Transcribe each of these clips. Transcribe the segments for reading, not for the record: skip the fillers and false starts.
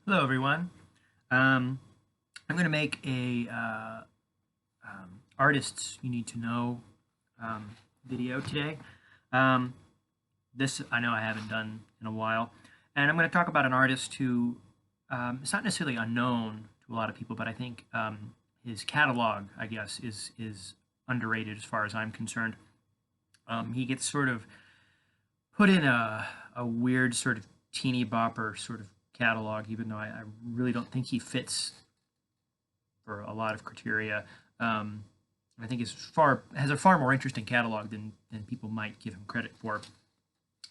Hello, everyone. Um, I'm going to make a artists you need to know um, video today. Um, this I know I haven't done in a while, and I'm going to talk about an artist who is not necessarily unknown to a lot of people, but I think his catalog, I guess, is underrated as far as I'm concerned. He gets sort of put in a weird sort of teeny bopper sort of catalog, even though I really don't think he fits for a lot of criteria. Um, I think has a far more interesting catalog than people might give him credit for.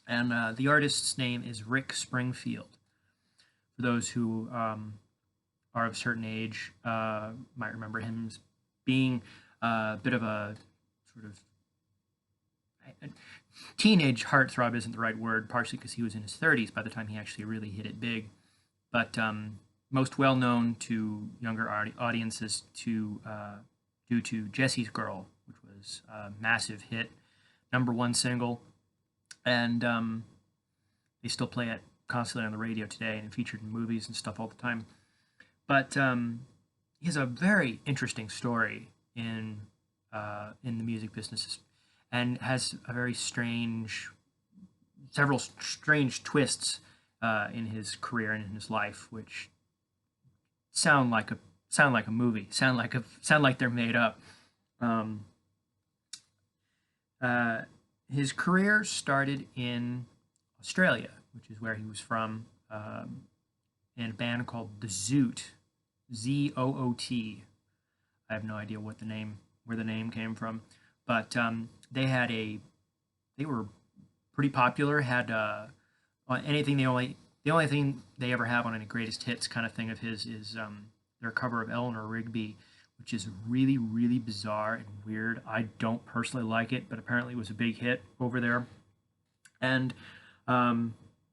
And the artist's name is Rick Springfield. For those who are of a certain age, might remember him as being a bit of a sort of teenage heartthrob isn't the right word, partially because he was in his 30s by the time he actually really hit it big. But most well known to younger audiences due to Jesse's Girl, which was a massive hit, #1 single, and they still play it constantly on the radio today and featured in movies and stuff all the time. But he has a very interesting story in the music business, and has a very several strange twists in his career and in his life, which sound like a movie, sound like they're made up. Um, uh, his career started in Australia, which is where he was from, in a band called the Zoot, Zoot. I have no idea where the name came from, but they were pretty popular. Had on anything the only thing they ever have on any greatest hits kind of thing of his is their cover of Eleanor Rigby, which is really bizarre and weird. I don't personally like it, but apparently it was a big hit over there. And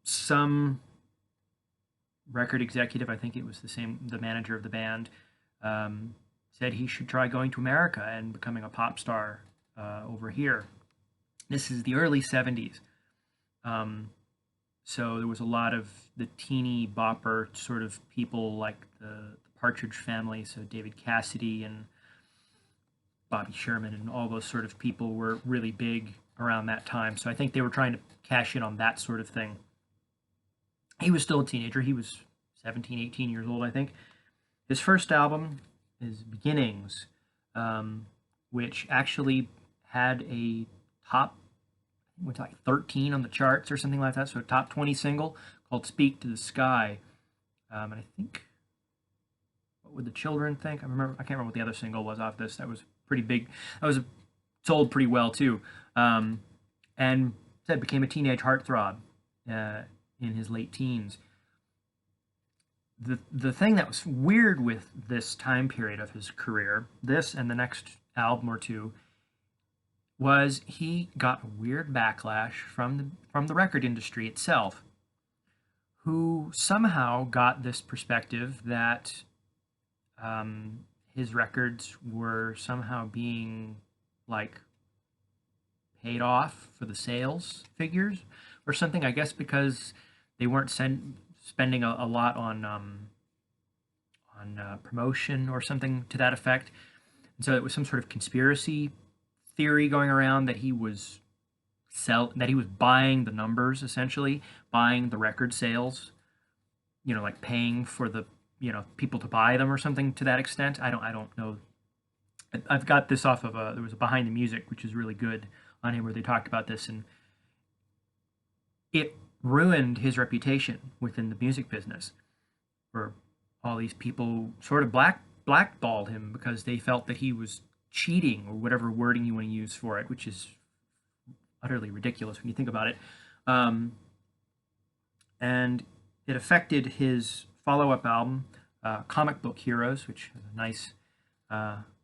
some record executive, I think it was the manager of the band, said he should try going to America and becoming a pop star over here. This is the early 70s. So there was a lot of the teeny bopper sort of people like the Partridge Family, so David Cassidy and Bobby Sherman and all those sort of people were really big around that time. So I think they were trying to cash in on that sort of thing. He was still a teenager. He was 17, 18 years old, I think. His first album is Beginnings, which actually had a top, went to like 13 on the charts or something like that. So a top 20 single called "Speak to the Sky," and I think, what would the children think? I can't remember what the other single was off this. That was pretty big. That was sold pretty well too, and said became a teenage heartthrob in his late teens. The thing that was weird with this time period of his career, this and the next album or two, was he got a weird backlash from the record industry itself, who somehow got this perspective that his records were somehow being like paid off for the sales figures or something. I guess because they weren't spending a lot on promotion or something to that effect. And so it was some sort of conspiracy theory going around that that he was buying the numbers, essentially buying the record sales, like paying for the people to buy them or something to that extent. I don't know. I've got this off of there was a Behind the Music, which is really good on him, where they talked about this, and it ruined his reputation within the music business, where all these people sort of blackballed him because they felt that he was cheating, or whatever wording you want to use for it, which is utterly ridiculous when you think about it. And it affected his follow-up album, Comic Book Heroes, which has a nice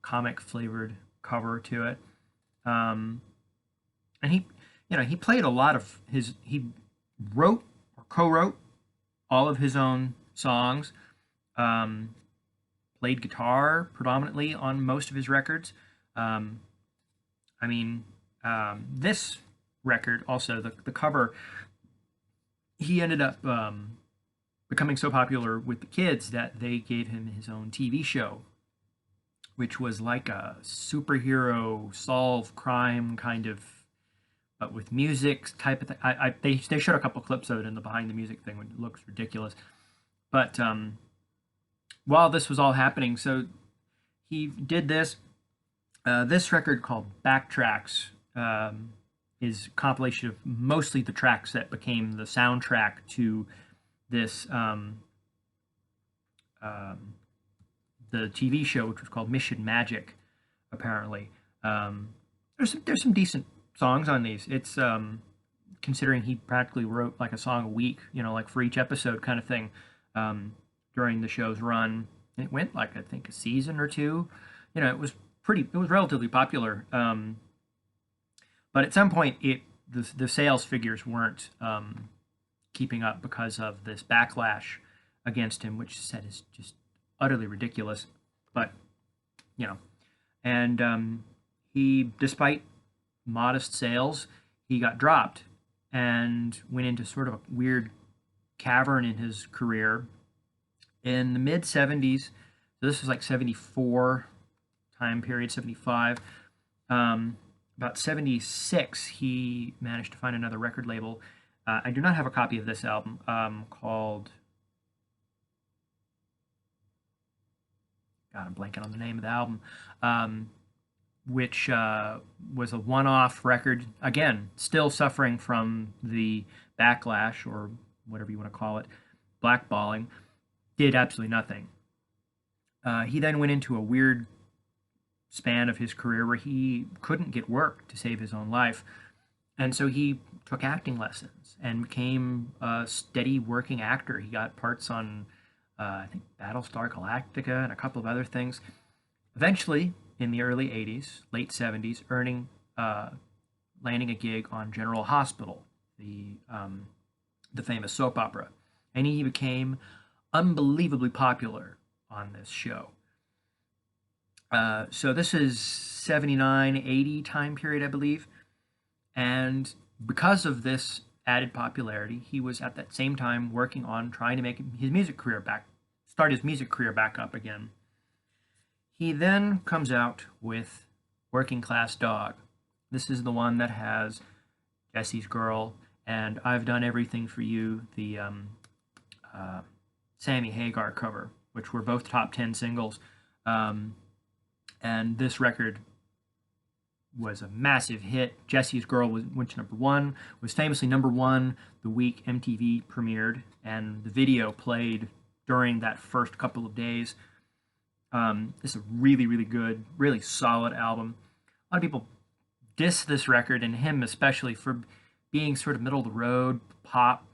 comic flavored cover to it. And he played a lot of he wrote or co-wrote all of his own songs, played guitar predominantly on most of his records. Um, I mean, this record also, the cover, he ended up becoming so popular with the kids that they gave him his own TV show, which was like a superhero solve crime kind of, but with music type of thing. They showed a couple clips of it in the behind the music thing, when it looks ridiculous. But while this was all happening, so he did this. This record called Backtracks is a compilation of mostly the tracks that became the soundtrack to this the TV show, which was called Mission Magic. Apparently, there's some decent songs on these. It's considering he practically wrote like a song a week, like for each episode kind of thing, during the show's run. And it went like I think a season or two. It was relatively popular. But at some point, the sales figures weren't keeping up because of this backlash against him, which said is just utterly ridiculous. But and he, despite modest sales, he got dropped and went into sort of a weird cavern in his career in the mid 70s. So this was like 74 time period, 75. About 76, he managed to find another record label. I do not have a copy of this album called... God, I'm blanking on the name of the album. Which was a one-off record. Again, still suffering from the backlash, or whatever you want to call it, blackballing. Did absolutely nothing. He then went into a weird span of his career where he couldn't get work to save his own life. And so he took acting lessons and became a steady working actor. He got parts on, I think, Battlestar Galactica and a couple of other things. Eventually, in the early 80s, late 70s, landing a gig on General Hospital, the famous soap opera. And he became unbelievably popular on this show. So this is 79, 80 time period, I believe. And because of this added popularity, he was at that same time working on trying to make his music career start his music career back up again. He then comes out with Working Class Dog. This is the one that has Jesse's Girl and I've Done Everything for You, the Sammy Hagar cover, which were both top 10 singles. And this record was a massive hit. Jesse's Girl went to number one, was famously number one the week MTV premiered, and the video played during that first couple of days. It's a really, really good, really solid album. A lot of people diss this record, and him especially, for being sort of middle of the road, pop,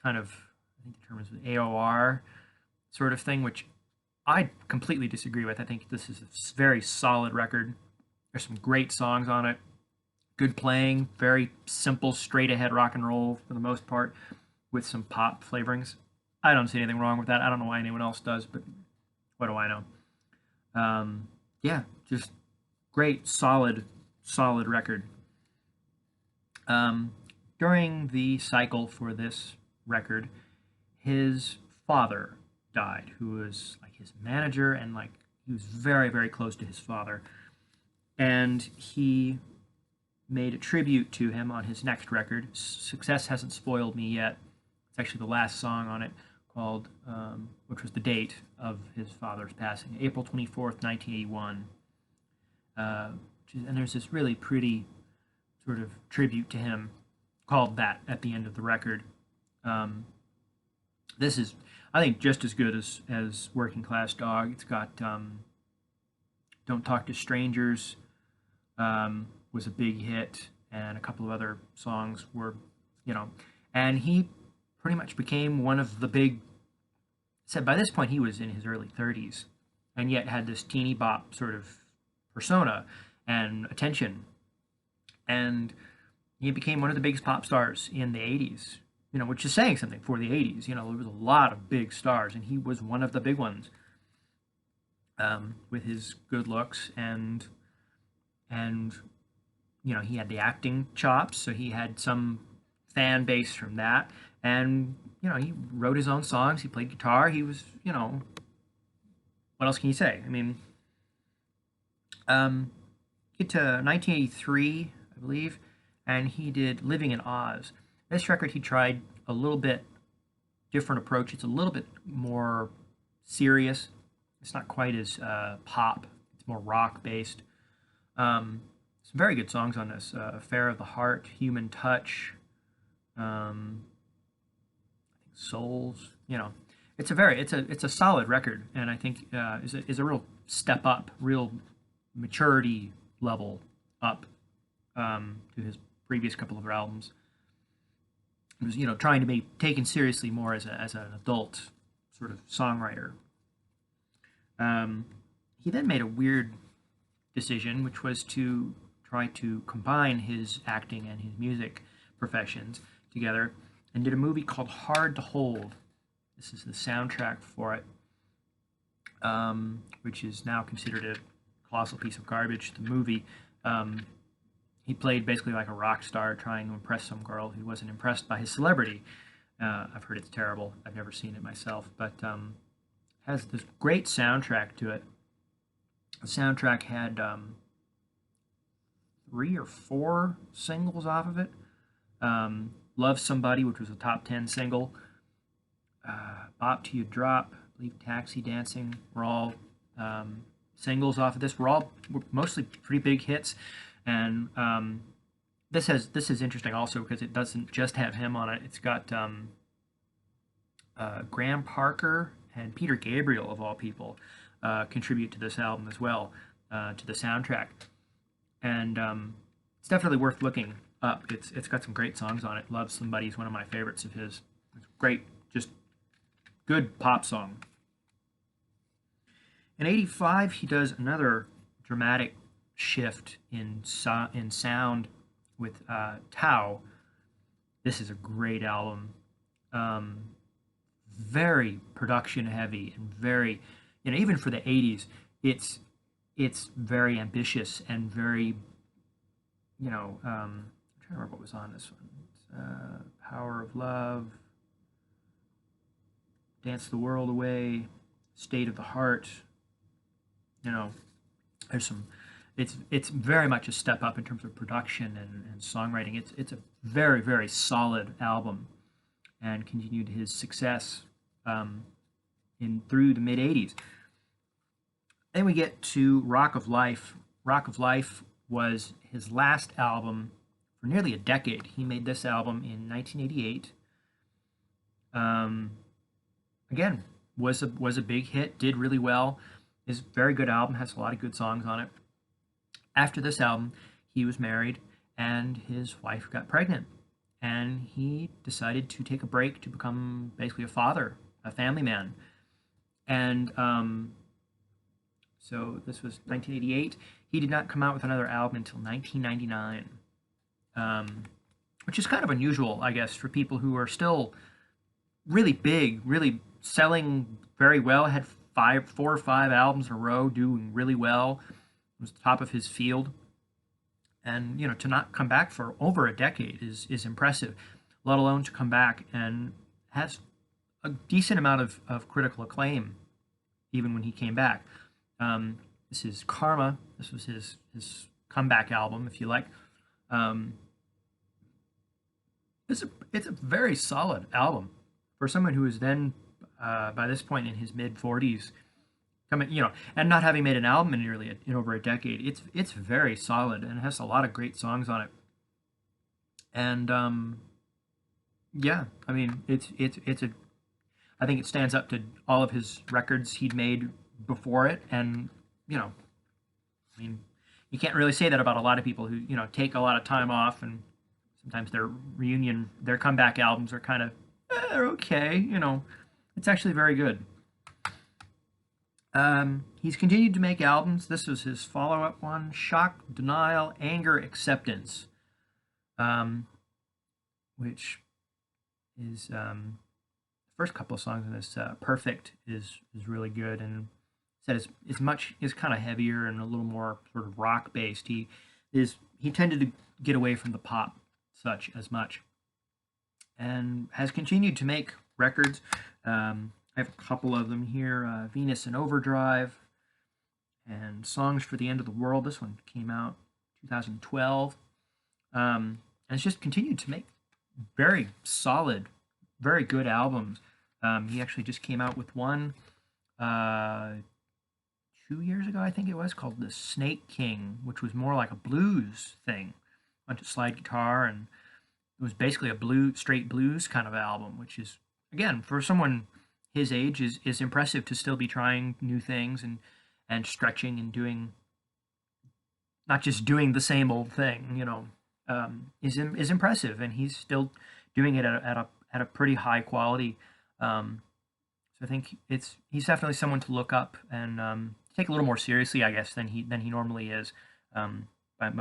kind of, I think the term is AOR sort of thing, which I completely disagree with. I think this is a very solid record. There's some great songs on it. Good playing, very simple, straight ahead rock and roll for the most part, with some pop flavorings. I don't see anything wrong with that. I don't know why anyone else does, but what do I know? Yeah, just great, solid record. During the cycle for this record, his father died, who was like his manager, and like he was very, very close to his father. And he made a tribute to him on his next record, Success Hasn't Spoiled Me Yet. It's actually the last song on it, called, which was the date of his father's passing, April 24th, 1981. And there's this really pretty sort of tribute to him called that at the end of the record. This is, I think, just as good as Working Class Dog. It's got Don't Talk to Strangers, was a big hit, and a couple of other songs were, and he pretty much became one of the big, said by this point he was in his early 30s, and yet had this teeny bop sort of persona and attention. And he became one of the biggest pop stars in the 80s, which is saying something for the 80s. There was a lot of big stars, and he was one of the big ones, with his good looks and he had the acting chops, so he had some fan base from that. and he wrote his own songs. He played guitar. He was, what else can you say? I mean, get to 1983, I believe, and he did "Living in Oz." This record, he tried a little bit different approach. It's a little bit more serious. It's not quite as pop. It's more rock based. Some very good songs on this: "Affair of the Heart," "Human Touch," I think "Souls." It's a solid record, and I think is a real step up, real maturity level up to his previous couple of albums. He was trying to be taken seriously more as an adult sort of songwriter. He then made a weird decision, which was to try to combine his acting and his music professions together, and did a movie called Hard to Hold. This is the soundtrack for it, which is now considered a colossal piece of garbage. The movie, he played basically like a rock star trying to impress some girl who wasn't impressed by his celebrity. I've heard it's terrible. I've never seen it myself, but has this great soundtrack to it. The soundtrack had 3 or 4 singles off of it. "Love Somebody," which was a top 10 single. "Bop to You Drop," I believe "Taxi Dancing" were all singles off of this. Were mostly pretty big hits, and this is interesting also because it doesn't just have him on it. It's got Graham Parker and Peter Gabriel, of all people, contribute to this album as well, to the soundtrack, and it's definitely worth looking up. It's got some great songs on it. "Love Somebody" is one of my favorites of his. It's great, just good pop song. In '85, he does another dramatic shift in sound with Tao. This is a great album. Very production heavy and very, even for the '80s, it's very ambitious and very, I'm trying to remember what was on this one. "Power of Love," "Dance the World Away," "State of the Heart." There's some. It's very much a step up in terms of production and songwriting. It's a very, very solid album, and continued his success through the mid '80s. Then we get to "Rock of Life." "Rock of Life" was his last album for nearly a decade. He made this album in 1988. Again, was a big hit, did really well. Is a very good album, has a lot of good songs on it. After this album, he was married and his wife got pregnant, and he decided to take a break to become basically a father, a family man. And so this was 1988. He did not come out with another album until 1999, which is kind of unusual, I guess, for people who are still really big, really selling very well. Had 4 or 5 albums in a row doing really well. Was the top of his field, and to not come back for over a decade is impressive, let alone to come back and has a decent amount of critical acclaim even when he came back. This is "Karma." This was his comeback album, if you like. It's a very solid album for someone who is then by this point in his mid 40s, and not having made an album in over a decade. It's very solid and has a lot of great songs on it. And yeah, I mean, I think it stands up to all of his records he'd made before it, and I mean, you can't really say that about a lot of people who take a lot of time off, and sometimes their comeback albums are kind of they're okay. It's actually very good. He's continued to make albums. This was his follow-up one: "Shock, Denial, Anger, Acceptance," which is the first couple of songs in this. "Perfect" is really good, and said is kind of heavier and a little more sort of rock based. He tended to get away from the pop such as much. and has continued to make records. I have a couple of them here, Venus in Overdrive and Songs for the End of the World. This one came out 2012. And it's just continued to make very solid, very good albums. He actually just came out with one 2 years ago, I think it was, called The Snake King, which was more like a blues thing. Bunch of slide guitar, and it was basically a straight blues kind of album, which is, again, for someone his age, is impressive to still be trying new things and stretching and doing, not just doing the same old thing, is impressive, and he's still doing it at a pretty high quality. So I think he's definitely someone to look up and take a little more seriously, I guess, than he normally is, by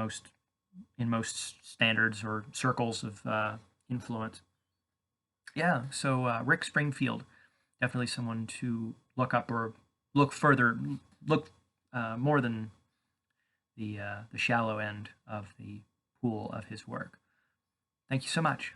in most standards or circles of influence. Yeah, so Rick Springfield, definitely someone to look up or look further, look more than the shallow end of the pool of his work. Thank you so much.